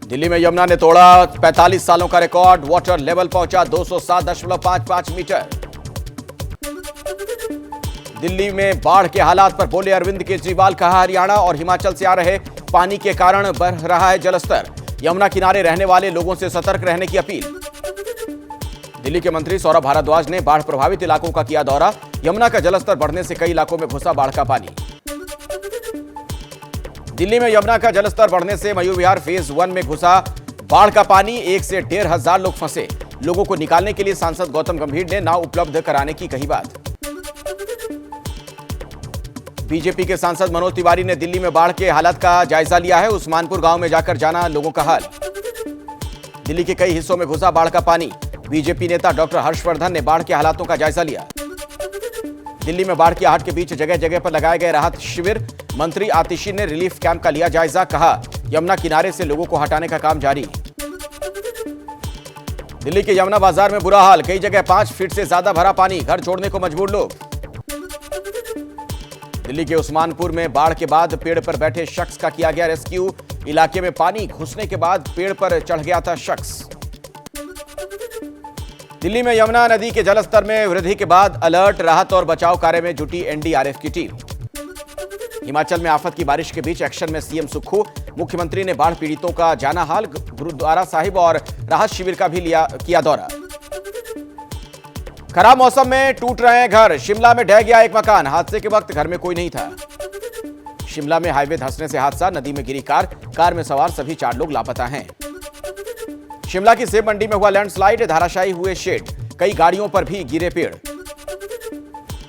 दिल्ली में यमुना ने तोड़ा 45 सालों का रिकॉर्ड, वाटर लेवल पहुंचा 207.55 मीटर। दिल्ली में बाढ़ के हालात पर बोले अरविंद केजरीवाल, कहा हरियाणा और हिमाचल से आ रहे पानी के कारण बढ़ रहा है जलस्तर, यमुना किनारे रहने वाले लोगों से सतर्क रहने की अपील। दिल्ली के मंत्री सौरभ भारद्वाज ने बाढ़ प्रभावित इलाकों का किया दौरा, यमुना का जलस्तर बढ़ने से कई इलाकों में घुसा बाढ़ का पानी। दिल्ली में यमुना का जलस्तर बढ़ने से मयूर विहार फेज 1 में घुसा बाढ़ का पानी, 1 से 1,500 लोग फंसे। लोगों को निकालने के लिए सांसद गौतम गंभीर ने नाव उपलब्ध कराने की कही बात। बीजेपी के सांसद मनोज तिवारी ने दिल्ली में बाढ़ के हालात का जायजा लिया है, उस्मानपुर गांव में जाकर जाना लोगों का हाल। दिल्ली के कई हिस्सों में घुसा बाढ़ का पानी, बीजेपी नेता डॉक्टर हर्षवर्धन ने बाढ़ के हालातों का जायजा लिया। दिल्ली में बाढ़ की आहट के बीच जगह जगह पर लगाए गए राहत शिविर, मंत्री आतिशी ने रिलीफ कैंप का लिया जायजा, कहा यमुना किनारे से लोगों को हटाने का काम जारी। दिल्ली के यमुना बाजार में बुरा हाल, कई जगह 5 फीट से ज्यादा भरा पानी, घर छोड़ने को मजबूर लोग। दिल्ली के उस्मानपुर में बाढ़ के बाद पेड़ पर बैठे शख्स का किया गया रेस्क्यू, इलाके में पानी घुसने के बाद पेड़ पर चढ़ गया था शख्स। दिल्ली में यमुना नदी के जलस्तर में वृद्धि के बाद अलर्ट, राहत और बचाव कार्य में जुटी एनडीआरएफ की टीम। हिमाचल में आफत की बारिश के बीच एक्शन में सीएम सुक्खू, मुख्यमंत्री ने बाढ़ पीड़ितों का जाना हाल, गुरुद्वारा साहिब और राहत शिविर का भी किया दौरा। खराब मौसम में टूट रहे हैं घर, शिमला में ढह गया एक मकान, हादसे के वक्त घर में कोई नहीं था। शिमला में हाईवे धंसने से हादसा, नदी में गिरी कार में सवार सभी 4 लोग लापता हैं। शिमला की सेब मंडी में हुआ लैंडस्लाइड, धाराशायी हुए शेड, कई गाड़ियों पर भी गिरे पेड़।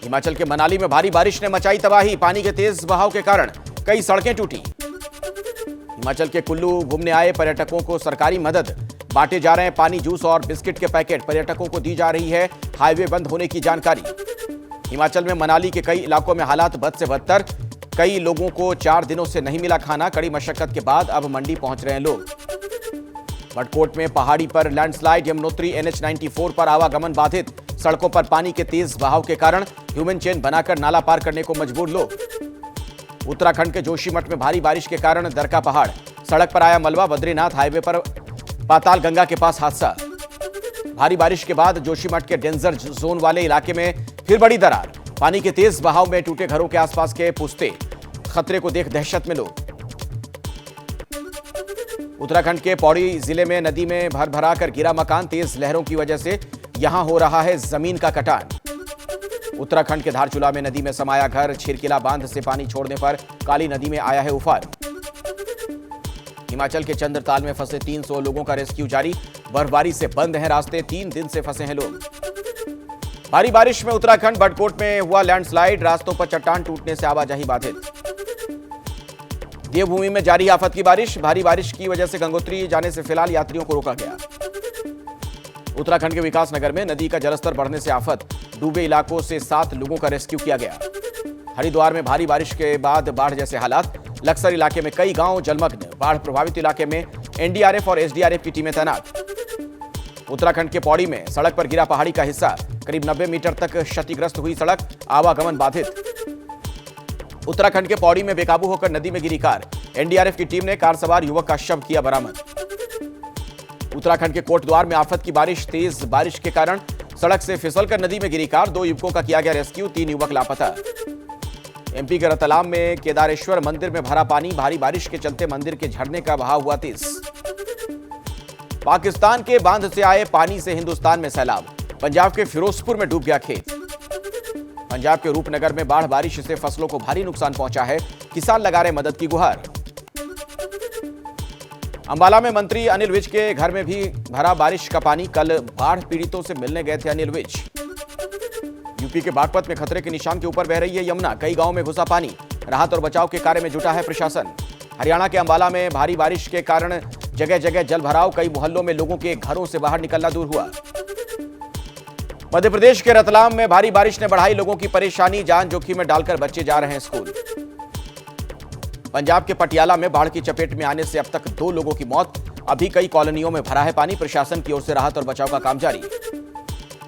हिमाचल के मनाली में भारी बारिश ने मचाई तबाही, पानी के तेज बहाव के कारण कई सड़कें टूटी। हिमाचल के कुल्लू घूमने आए पर्यटकों को सरकारी मदद, बांटे जा रहे हैं पानी, जूस और बिस्किट के पैकेट, पर्यटकों को दी जा रही है हाईवे बंद होने की जानकारी। हिमाचल में मनाली के कई इलाकों में हालात बद से बदतर, कई लोगों को 4 दिनों से नहीं मिला खाना, कड़ी मशक्कत के बाद अब मंडी पहुंच रहे हैं लोग। बटकोट में पहाड़ी पर लैंडस्लाइड, यमुनोत्री NH94 पर आवागमन बाधित, सड़कों पर पानी के तेज बहाव के कारण ह्यूमन चेन बनाकर नाला पार करने को मजबूर लोग। उत्तराखंड के जोशीमठ में भारी बारिश के कारण दरका पहाड़, सड़क पर आया मलबा, बद्रीनाथ हाईवे पर पाताल गंगा के पास हादसा। भारी बारिश के बाद जोशीमठ के डेंजर जोन वाले इलाके में फिर बड़ी दरार, पानी के तेज बहाव में टूटे घरों के आसपास के पुस्ते, खतरे को देख दहशत में लोग। उत्तराखंड के पौड़ी जिले में नदी में भरा कर गिरा मकान, तेज लहरों की वजह से यहां हो रहा है जमीन का कटान। उत्तराखंड के धारचूला में नदी में समाया घर, छिरकिला बांध से पानी छोड़ने पर काली नदी में आया है उफान। हिमाचल के चंद्रताल में फंसे 300 लोगों का रेस्क्यू जारी, बर्फबारी से बंद हैं रास्ते, 3 दिन से फंसे हैं लोग। भारी बारिश में उत्तराखंड बटकोट में हुआ लैंडस्लाइड, रास्तों पर चट्टान टूटने से आवाजाही बाधित। देवभूमि में जारी आफत की बारिश, भारी बारिश की वजह से गंगोत्री जाने से फिलहाल यात्रियों को रोका गया। उत्तराखंड के विकासनगर में नदी का जलस्तर बढ़ने से आफत, डूबे इलाकों से 7 लोगों का रेस्क्यू किया गया। हरिद्वार में भारी बारिश के बाद बाढ़ जैसे हालात, लक्सर इलाके में कई गांव जलमग्न, बाढ़ प्रभावित इलाके में एनडीआरएफ और एसडीआरएफ की टीमें तैनात। उत्तराखंड के पौड़ी में सड़क पर गिरा पहाड़ी का हिस्सा, करीब 90 मीटर तक क्षतिग्रस्त हुई सड़क, आवागमन बाधित। उत्तराखंड के पौड़ी में बेकाबू होकर नदी में गिरी कार, एनडीआरएफ की टीम ने कार सवार युवक का शव किया बरामद। उत्तराखंड के कोटद्वार में आफत की बारिश, तेज बारिश के कारण सड़क से फिसलकर नदी में गिरी कार, 2 युवकों का किया गया रेस्क्यू, 3 युवक लापता। एमपी के रतलाम में केदारेश्वर मंदिर में भरा पानी, भारी बारिश के चलते मंदिर के झरने का बहाव हुआ तेज। पाकिस्तान के बांध से आए पानी से हिंदुस्तान में सैलाब, पंजाब के फिरोजपुर में डूब गया खेत। पंजाब के रूपनगर में बाढ़ बारिश से फसलों को भारी नुकसान पहुंचा है, किसान लगा रहे मदद की गुहार। अंबाला में मंत्री अनिल विज के घर में भी भरा बारिश का पानी, कल बाढ़ पीड़ितों से मिलने गए थे अनिल विज। यूपी के बागपत में खतरे के निशान के ऊपर बह रही है यमुना, कई गांवों में घुसा पानी, राहत और बचाव के कार्य में जुटा है प्रशासन। हरियाणा के अंबाला में भारी बारिश के कारण जगह जगह जल भराव, कई मोहल्लों में लोगों के घरों से बाहर निकलना दूर हुआ। मध्य प्रदेश के रतलाम में भारी बारिश ने बढ़ाई लोगों की परेशानी, जान जोखिम में डालकर बच्चे जा रहे हैं स्कूल। पंजाब के पटियाला में बाढ़ की चपेट में आने से अब तक 2 लोगों की मौत, अभी कई कॉलोनियों में भरा है पानी, प्रशासन की ओर से राहत और बचाव का काम जारी।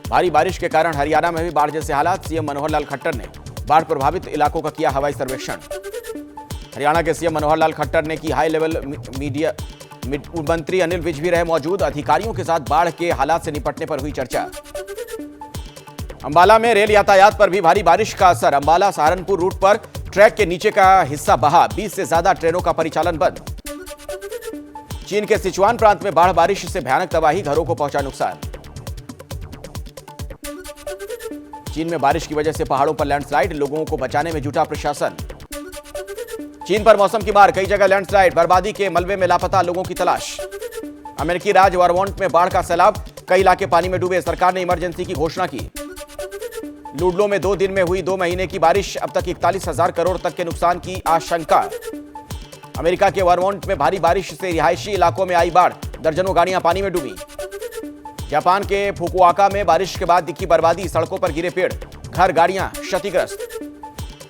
भारी बारिश के कारण हरियाणा में भी बाढ़ जैसे हालात, सीएम मनोहर लाल खट्टर ने बाढ़ प्रभावित इलाकों का किया हवाई सर्वेक्षण। हरियाणा के सीएम मनोहर लाल खट्टर ने की हाई लेवल मीडिया मंत्री अनिल विज भी रहे मौजूद। अधिकारियों के साथ बाढ़ के हालात से निपटने पर हुई चर्चा। अंबाला में रेल यातायात पर भी भारी बारिश का असर। अंबाला सहारनपुर रूट पर ट्रैक के नीचे का हिस्सा बहा, 20 से ज्यादा ट्रेनों का परिचालन बंद। चीन के सिचुआन प्रांत में बाढ़ बारिश से भयानक तबाही, घरों को पहुंचा नुकसान। चीन में बारिश की वजह से पहाड़ों पर लैंडस्लाइड, लोगों को बचाने में जुटा प्रशासन। चीन पर मौसम की मार, कई जगह लैंडस्लाइड, बर्बादी के मलबे में लापता लोगों की तलाश। अमेरिकी राज्य वर्मोंट में बाढ़ का सैलाब, कई इलाके पानी में डूबे, सरकार ने इमरजेंसी की घोषणा की। लुडलो में 2 दिन में हुई 2 महीने की बारिश, अब तक 41,000 करोड़ तक के नुकसान की आशंका। अमेरिका के वर्मोंट में भारी बारिश से रिहायशी इलाकों में आई बाढ़, दर्जनों गाड़ियां पानी में डूबी। जापान के फुकुओका में बारिश के बाद दिखी बर्बादी, सड़कों पर गिरे पेड़, घर गाड़ियां क्षतिग्रस्त।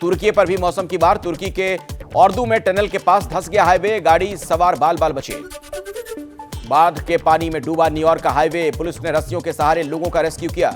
तुर्की पर भी मौसम की मार, तुर्की के ऑर्दू में टनल के पास धंस गया हाईवे, गाड़ी सवार बाल बाल बचे। बाढ़ के पानी में डूबा न्यूयॉर्क का हाईवे, पुलिस ने रस्सियों के सहारे लोगों का रेस्क्यू किया।